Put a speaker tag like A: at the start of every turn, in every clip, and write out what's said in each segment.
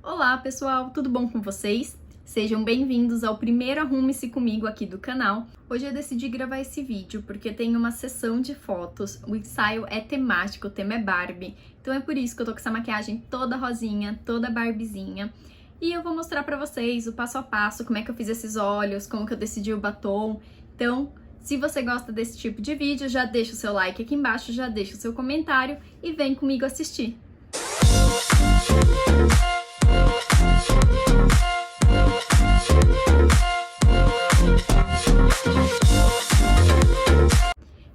A: Olá pessoal, tudo bom com vocês? Sejam bem-vindos ao primeiro Arrume-se Comigo aqui do canal. Hoje eu decidi gravar esse vídeo porque tem uma sessão de fotos, o ensaio é temático, o tema é Barbie, então é por isso que eu tô com essa maquiagem toda rosinha, toda Barbiezinha. E eu vou mostrar pra vocês o passo a passo, como é que eu fiz esses olhos, como que eu decidi o batom. Então, se você gosta desse tipo de vídeo, já deixa o seu like aqui embaixo, já deixa o seu comentário e vem comigo assistir.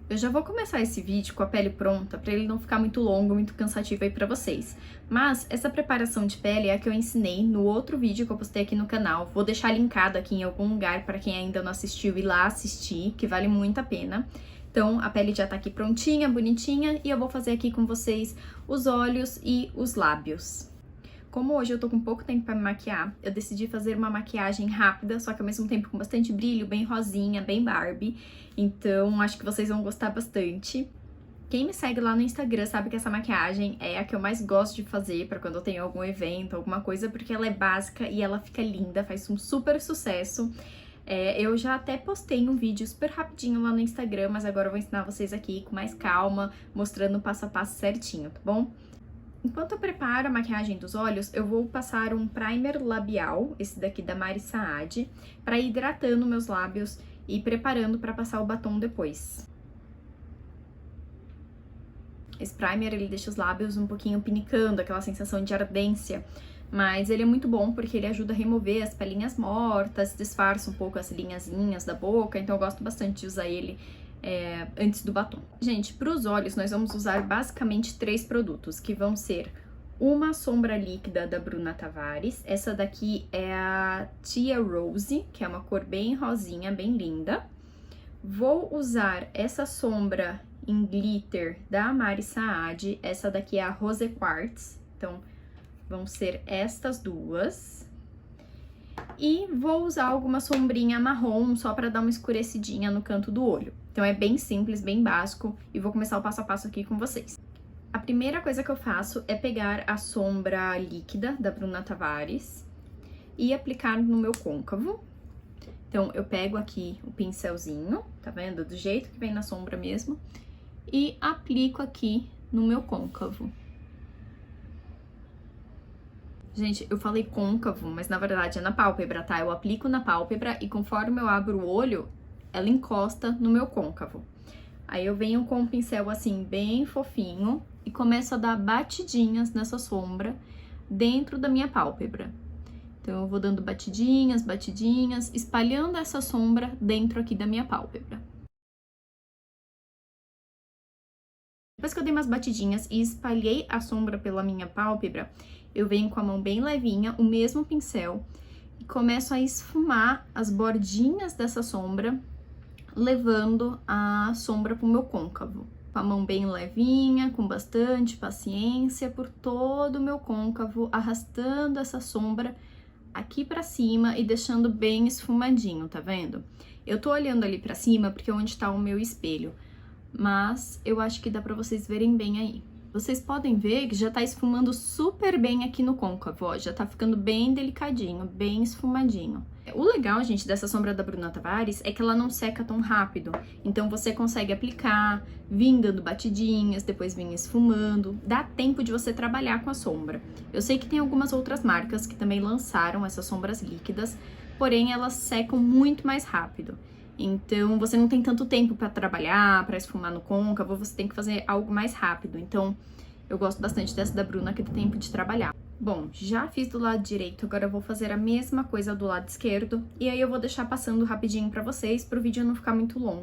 A: Eu já vou começar esse vídeo com a pele pronta, para ele não ficar muito longo, muito cansativo aí pra vocês. Mas essa preparação de pele é a que eu ensinei no outro vídeo que eu postei aqui no canal. Vou deixar linkado aqui em algum lugar para quem ainda não assistiu ir lá assistir, que vale muito a pena. Então, a pele já tá aqui prontinha, bonitinha, e eu vou fazer aqui com vocês os olhos e os lábios. Como hoje eu tô com pouco tempo pra me maquiar, eu decidi fazer uma maquiagem rápida, só que ao mesmo tempo com bastante brilho, bem rosinha, bem Barbie. Então, acho que vocês vão gostar bastante. Quem me segue lá no Instagram sabe que essa maquiagem é a que eu mais gosto de fazer pra quando eu tenho algum evento, alguma coisa, porque ela é básica e ela fica linda, faz um super sucesso. Eu já até postei um vídeo super rapidinho lá no Instagram, mas agora eu vou ensinar vocês aqui com mais calma, mostrando o passo a passo certinho, tá bom? Enquanto eu preparo a maquiagem dos olhos, eu vou passar um primer labial, esse daqui da Mari Saad, para ir hidratando meus lábios e preparando para passar o batom depois. Esse primer, ele deixa os lábios um pouquinho pinicando, aquela sensação de ardência, mas ele é muito bom porque ele ajuda a remover as pelinhas mortas, disfarça um pouco as linhazinhas da boca, então eu gosto bastante de usar ele antes do batom. Gente, para os olhos nós vamos usar basicamente 3 produtos, que vão ser uma sombra líquida da Bruna Tavares, essa daqui é a Tia Rose, que é uma cor bem rosinha, bem linda. Vou usar essa sombra em glitter da Mari Saad, essa daqui é a Rose Quartz, então vão ser estas duas. E vou usar alguma sombrinha marrom só para dar uma escurecidinha no canto do olho. Então é bem simples, bem básico, e vou começar o passo a passo aqui com vocês. A primeira coisa que eu faço é pegar a sombra líquida da Bruna Tavares e aplicar no meu côncavo. Então eu pego aqui o pincelzinho, tá vendo? Do jeito que vem na sombra mesmo, e aplico aqui no meu côncavo. Gente, eu falei côncavo, mas na verdade é na pálpebra, tá? Eu aplico na pálpebra e conforme eu abro o olho, ela encosta no meu côncavo. Aí eu venho com o pincel assim, bem fofinho, e começo a dar batidinhas nessa sombra dentro da minha pálpebra. Então eu vou dando batidinhas, batidinhas, espalhando essa sombra dentro aqui da minha pálpebra. Depois que eu dei umas batidinhas e espalhei a sombra pela minha pálpebra, eu venho com a mão bem levinha, o mesmo pincel, e começo a esfumar as bordinhas dessa sombra, levando a sombra pro meu côncavo. Com a mão bem levinha, com bastante paciência, por todo o meu côncavo, arrastando essa sombra aqui pra cima e deixando bem esfumadinho, tá vendo? Eu tô olhando ali pra cima porque é onde tá o meu espelho, mas eu acho que dá pra vocês verem bem aí. Vocês podem ver que já tá esfumando super bem aqui no côncavo, ó, já tá ficando bem delicadinho, bem esfumadinho. O legal, gente, dessa sombra da Bruna Tavares é que ela não seca tão rápido, então você consegue aplicar, vir dando batidinhas, depois vir esfumando, dá tempo de você trabalhar com a sombra. Eu sei que tem algumas outras marcas que também lançaram essas sombras líquidas, porém elas secam muito mais rápido. Então, você não tem tanto tempo para trabalhar, para esfumar no côncavo, você tem que fazer algo mais rápido. Então, eu gosto bastante dessa da Bruna, que tem tempo de trabalhar. Bom, já fiz do lado direito, agora eu vou fazer a mesma coisa do lado esquerdo. E aí eu vou deixar passando rapidinho para vocês, para o vídeo não ficar muito longo.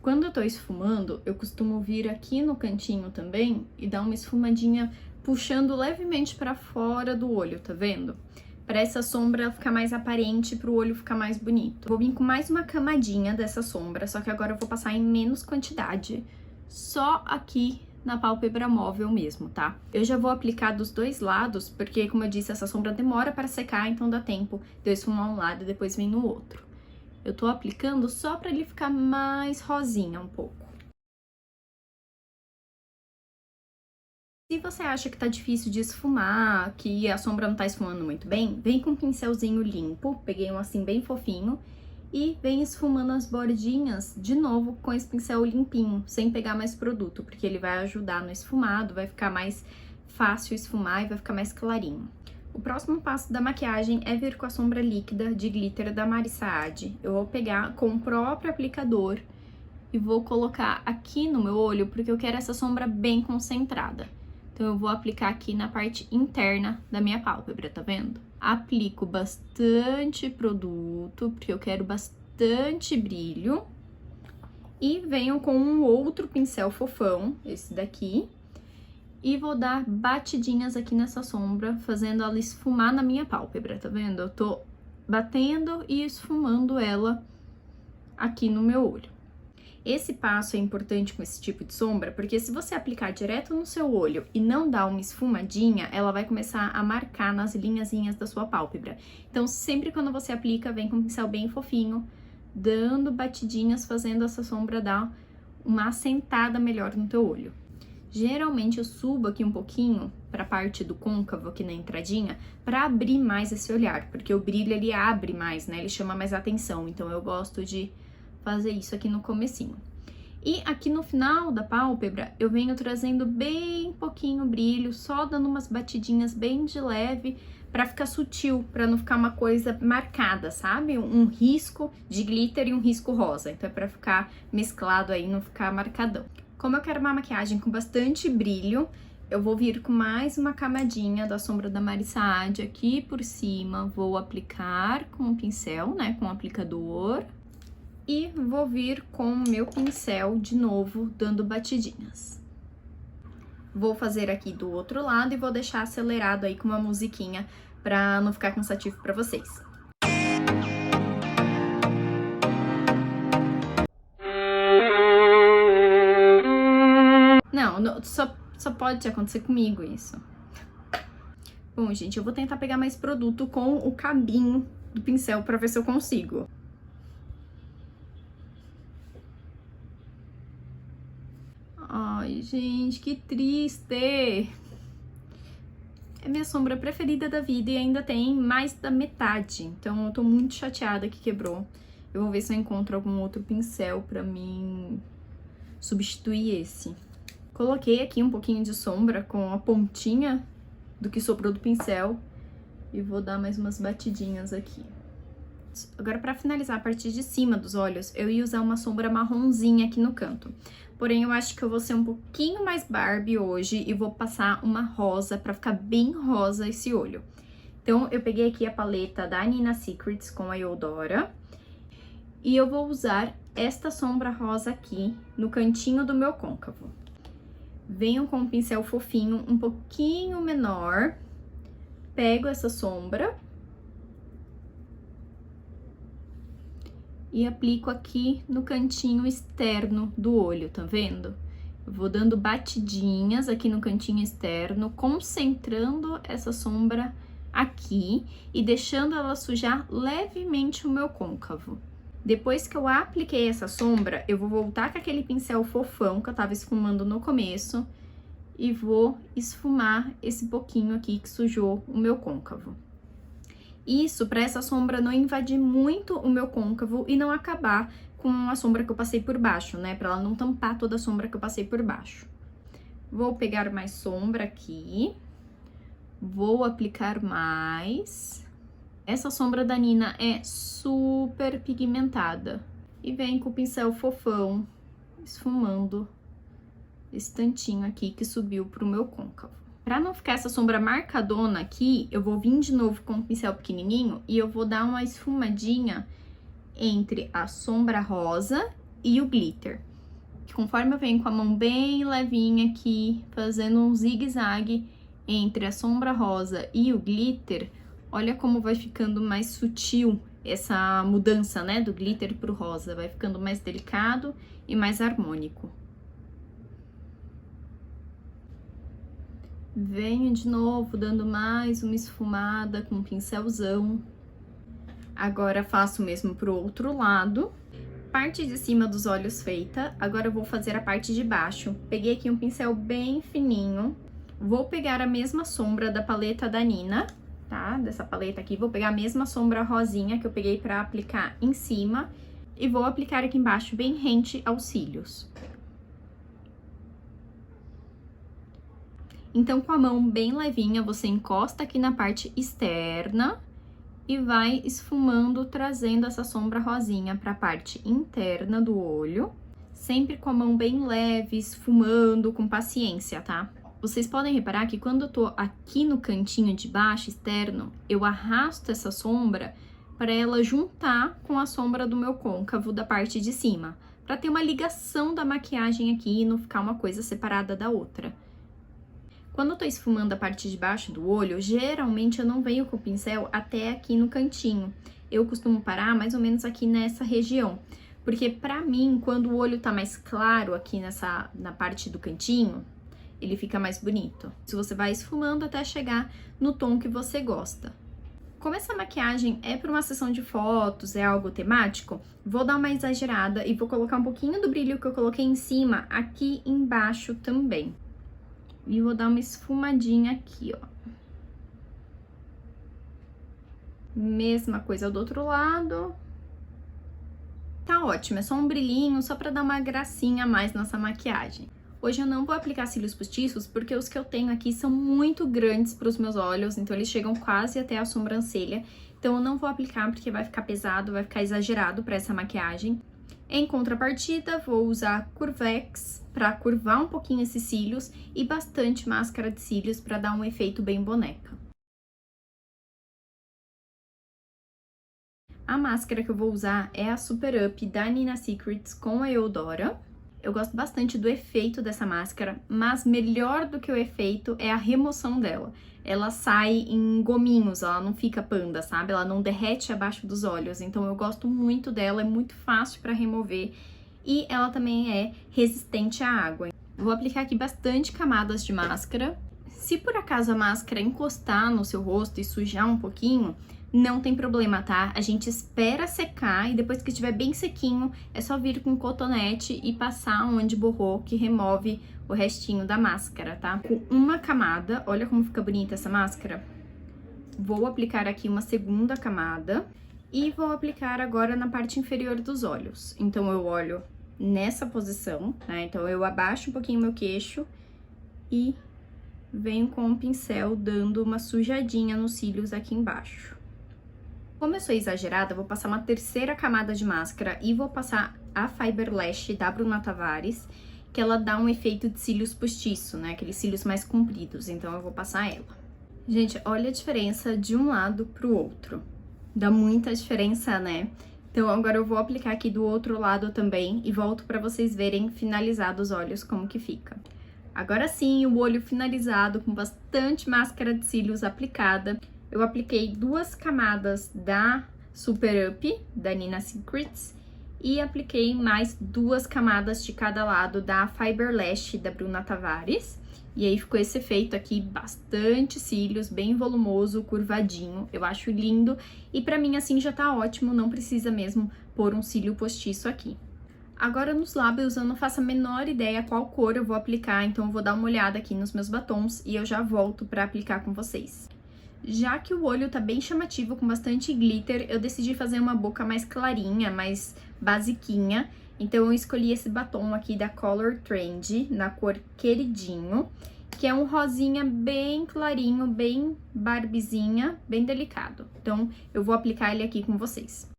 A: Quando eu tô esfumando, eu costumo vir aqui no cantinho também e dar uma esfumadinha puxando levemente pra fora do olho, tá vendo? Pra essa sombra ficar mais aparente, pro olho ficar mais bonito. Vou vir com mais uma camadinha dessa sombra, só que agora eu vou passar em menos quantidade, só aqui na pálpebra móvel mesmo, tá? Eu já vou aplicar dos dois lados, porque, como eu disse, essa sombra demora para secar, então dá tempo de eu esfumar um lado e depois vir no outro. Eu tô aplicando só pra ele ficar mais rosinha um pouco. Se você acha que tá difícil de esfumar, que a sombra não tá esfumando muito bem, vem com um pincelzinho limpo, peguei um assim bem fofinho, e vem esfumando as bordinhas de novo com esse pincel limpinho, sem pegar mais produto, porque ele vai ajudar no esfumado, vai ficar mais fácil esfumar e vai ficar mais clarinho. O próximo passo da maquiagem é vir com a sombra líquida de glitter da Marissa Adi. Eu vou pegar com o próprio aplicador e vou colocar aqui no meu olho, porque eu quero essa sombra bem concentrada. Então, eu vou aplicar aqui na parte interna da minha pálpebra, tá vendo? Aplico bastante produto, porque eu quero bastante brilho. E venho com um outro pincel fofão, esse daqui. E vou dar batidinhas aqui nessa sombra, fazendo ela esfumar na minha pálpebra, tá vendo? Eu tô batendo e esfumando ela aqui no meu olho. Esse passo é importante com esse tipo de sombra, porque se você aplicar direto no seu olho e não dar uma esfumadinha, ela vai começar a marcar nas linhazinhas da sua pálpebra. Então, sempre quando você aplica, vem com um pincel bem fofinho, dando batidinhas, fazendo essa sombra dar uma assentada melhor no teu olho. Geralmente, eu subo aqui um pouquinho para a parte do côncavo, aqui na entradinha, para abrir mais esse olhar, porque o brilho, ele abre mais, né? Ele chama mais atenção, então eu gosto de fazer isso aqui no comecinho. E aqui no final da pálpebra, eu venho trazendo bem pouquinho brilho, só dando umas batidinhas bem de leve, pra ficar sutil, pra não ficar uma coisa marcada, sabe? Um risco de glitter e um risco rosa. Então é pra ficar mesclado aí, não ficar marcadão. Como eu quero uma maquiagem com bastante brilho, eu vou vir com mais uma camadinha da sombra da Marissa Adi aqui por cima. Vou aplicar com o pincel, né? Com o aplicador. E vou vir com o meu pincel de novo, dando batidinhas. Vou fazer aqui do outro lado e vou deixar acelerado aí com uma musiquinha pra não ficar cansativo pra vocês. Não, só pode acontecer comigo isso. Bom, gente, eu vou tentar pegar mais produto com o cabinho do pincel pra ver se eu consigo. Ai, gente, que triste! É minha sombra preferida da vida e ainda tem mais da metade. Então, eu tô muito chateada que quebrou. Eu vou ver se eu encontro algum outro pincel pra mim substituir esse. Coloquei aqui um pouquinho de sombra com a pontinha do que sobrou do pincel. E vou dar mais umas batidinhas aqui. Agora, pra finalizar a parte de cima dos olhos, eu ia usar uma sombra marronzinha aqui no canto. Porém, eu acho que eu vou ser um pouquinho mais Barbie hoje e vou passar uma rosa pra ficar bem rosa esse olho. Então, eu peguei aqui a paleta da Nina Secrets com a Eudora. E eu vou usar esta sombra rosa aqui no cantinho do meu côncavo. Venho com um pincel fofinho, um pouquinho menor. Pego essa sombra. E aplico aqui no cantinho externo do olho, tá vendo? Eu vou dando batidinhas aqui no cantinho externo, concentrando essa sombra aqui e deixando ela sujar levemente o meu côncavo. Depois que eu apliquei essa sombra, eu vou voltar com aquele pincel fofão que eu tava esfumando no começo e vou esfumar esse pouquinho aqui que sujou o meu côncavo. Isso para essa sombra não invadir muito o meu côncavo e não acabar com a sombra que eu passei por baixo, né? Para ela não tampar toda a sombra que eu passei por baixo. Vou pegar mais sombra aqui. Vou aplicar mais. Essa sombra da Nina é super pigmentada. E vem com o pincel fofão, esfumando esse tantinho aqui que subiu pro meu côncavo. Pra não ficar essa sombra marcadona aqui, eu vou vir de novo com o pincel pequenininho e eu vou dar uma esfumadinha entre a sombra rosa e o glitter. Conforme eu venho com a mão bem levinha aqui, fazendo um zigue-zague entre a sombra rosa e o glitter, olha como vai ficando mais sutil essa mudança, né, do glitter pro rosa. Vai ficando mais delicado e mais harmônico. Venho de novo dando mais uma esfumada com um pincelzão. Agora faço o mesmo pro outro lado. Parte de cima dos olhos feita, agora eu vou fazer a parte de baixo. Peguei aqui um pincel bem fininho, vou pegar a mesma sombra da paleta da Nina, tá? Dessa paleta aqui, vou pegar a mesma sombra rosinha que eu peguei pra aplicar em cima e vou aplicar aqui embaixo bem rente aos cílios. Então, com a mão bem levinha, você encosta aqui na parte externa e vai esfumando, trazendo essa sombra rosinha para a parte interna do olho, sempre com a mão bem leve, esfumando com paciência, tá? Vocês podem reparar que quando eu tô aqui no cantinho de baixo, externo, eu arrasto essa sombra para ela juntar com a sombra do meu côncavo da parte de cima, para ter uma ligação da maquiagem aqui e não ficar uma coisa separada da outra. Quando eu tô esfumando a parte de baixo do olho, geralmente eu não venho com o pincel até aqui no cantinho. Eu costumo parar mais ou menos aqui nessa região. Porque pra mim, quando o olho tá mais claro aqui na parte do cantinho, ele fica mais bonito. Se você vai esfumando até chegar no tom que você gosta. Como essa maquiagem é para uma sessão de fotos, é algo temático, vou dar uma exagerada e vou colocar um pouquinho do brilho que eu coloquei em cima aqui embaixo também. E vou dar uma esfumadinha aqui, ó. Mesma coisa do outro lado. Tá ótimo, é só um brilhinho, só pra dar uma gracinha a mais nessa maquiagem. Hoje eu não vou aplicar cílios postiços, porque os que eu tenho aqui são muito grandes pros meus olhos, então eles chegam quase até a sobrancelha. Então eu não vou aplicar porque vai ficar pesado, vai ficar exagerado pra essa maquiagem. Em contrapartida, vou usar Curvex para curvar um pouquinho esses cílios e bastante máscara de cílios para dar um efeito bem boneca. A máscara que eu vou usar é a Super Up da Nina Secrets com a Eudora. Eu gosto bastante do efeito dessa máscara, mas melhor do que o efeito é a remoção dela. Ela sai em gominhos, ela não fica panda, sabe? Ela não derrete abaixo dos olhos, então eu gosto muito dela, é muito fácil para remover e ela também é resistente à água. Vou aplicar aqui bastante camadas de máscara. Se por acaso a máscara encostar no seu rosto e sujar um pouquinho, não tem problema, tá? A gente espera secar e depois que estiver bem sequinho, é só vir com cotonete e passar onde borrou, que remove o restinho da máscara, tá? Com uma camada, olha como fica bonita essa máscara. Vou aplicar aqui uma segunda camada e vou aplicar agora na parte inferior dos olhos. Então, eu olho nessa posição, né? Então, eu abaixo um pouquinho meu queixo e venho com o pincel dando uma sujadinha nos cílios aqui embaixo. Como eu sou exagerada, vou passar uma terceira camada de máscara e vou passar a Fiber Lash da Bruna Tavares, que ela dá um efeito de cílios postiço, né? Aqueles cílios mais compridos, então eu vou passar ela. Gente, olha a diferença de um lado pro outro. Dá muita diferença, né? Então agora eu vou aplicar aqui do outro lado também e volto pra vocês verem finalizados os olhos como que fica. Agora sim, o olho finalizado com bastante máscara de cílios aplicada. Eu apliquei 2 camadas da Super Up, da Nina Secrets, e apliquei mais 2 camadas de cada lado da Fiber Lash, da Bruna Tavares. E aí ficou esse efeito aqui, bastante cílios, bem volumoso, curvadinho. Eu acho lindo e pra mim assim já tá ótimo, não precisa mesmo pôr um cílio postiço aqui. Agora nos lábios eu não faço a menor ideia qual cor eu vou aplicar, então eu vou dar uma olhada aqui nos meus batons e eu já volto pra aplicar com vocês. Já que o olho tá bem chamativo, com bastante glitter, eu decidi fazer uma boca mais clarinha, mais basiquinha. Então eu escolhi esse batom aqui da Color Trend, na cor Queridinho, que é um rosinha bem clarinho, bem Barbiezinha, bem delicado. Então eu vou aplicar ele aqui com vocês.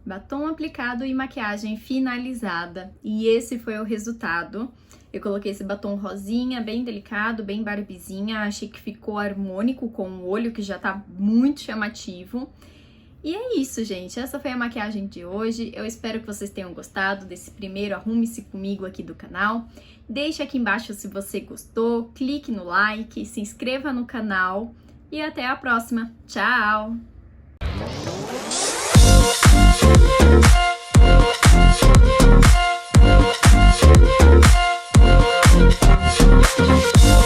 A: Batom aplicado e maquiagem finalizada. E esse foi o resultado. Eu coloquei esse batom rosinha, bem delicado, bem Barbiezinha. Achei que ficou harmônico com o olho, que já tá muito chamativo. E é isso, gente. Essa foi a maquiagem de hoje. Eu espero que vocês tenham gostado desse primeiro Arrume-se Comigo aqui do canal. Deixe aqui embaixo se você gostou, clique no like, se inscreva no canal e até a próxima. Tchau! We'll be right back.